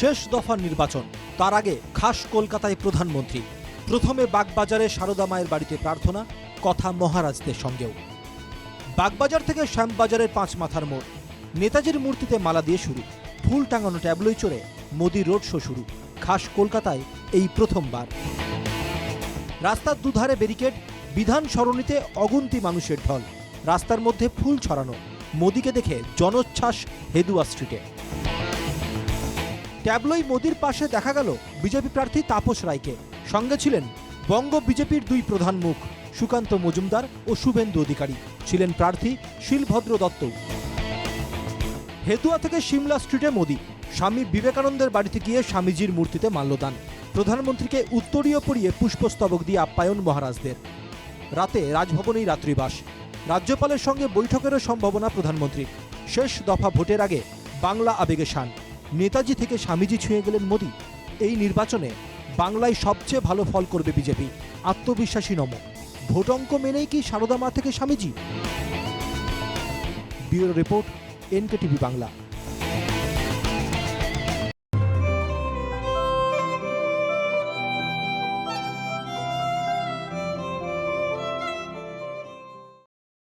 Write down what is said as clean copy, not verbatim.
শেষ দফার নির্বাচন, তার আগে খাস কলকাতায় প্রধানমন্ত্রী। প্রথমে বাগবাজারে সারদা মায়ের বাড়িতে প্রার্থনা, কথা মহারাজদের সঙ্গেও। বাগবাজার থেকে শ্যামবাজারের 5 মাথার মোড়, নেতাজির মূর্তিতে মালা দিয়ে শুরু, ফুল টাঙানো ট্যাবলোয় চড়ে মোদি রোড শো শুরু। খাস কলকাতায় এই প্রথমবার। রাস্তার দুধারে ব্যারিকেড, বিধান সরণিতে অগুন্তি মানুষের ঢল, রাস্তার মধ্যে ফুল ছড়ানো। মোদিকে দেখে জনোচ্ছ্বাস হেদুয়া স্ট্রিটে। ট্যাবলোই মোদির পাশে দেখা গেল বিজেপি প্রার্থী তাপস রায়কে। সঙ্গে ছিলেন বঙ্গ বিজেপির 2 প্রধান মুখ, সুকান্ত মজুমদার ও শুভেন্দু অধিকারী। ছিলেন প্রার্থী শিলভদ্র দত্ত। হেদুয়া থেকে সিমলা স্ট্রিটে মোদি, স্বামী বিবেকানন্দের বাড়িতে গিয়ে স্বামীজির মূর্তিতে মাল্যদান। প্রধানমন্ত্রীকে উত্তরীয় পরিয়ে পুষ্পস্তবক দিয়ে আপ্যায়ন মহারাজদের। রাতে রাজভবনেই রাত্রিবাস। রাজ্যপালের সঙ্গে বৈঠকেরও সম্ভাবনা প্রধানমন্ত্রীর। শেষ দফা ভোটের আগে বাংলা আবেগে শান। নেতাজি থেকে স্বামীজি ছুঁয়ে গেলেন মোদি। এই নির্বাচনে বাংলায় সবচেয়ে ভালো ফল করবে বিজেপি, আত্মবিশ্বাসী নম। ভোট অঙ্ক মেনেই কি সারদা মা থেকে Swamiji? Bureau report, NKTV Bangla.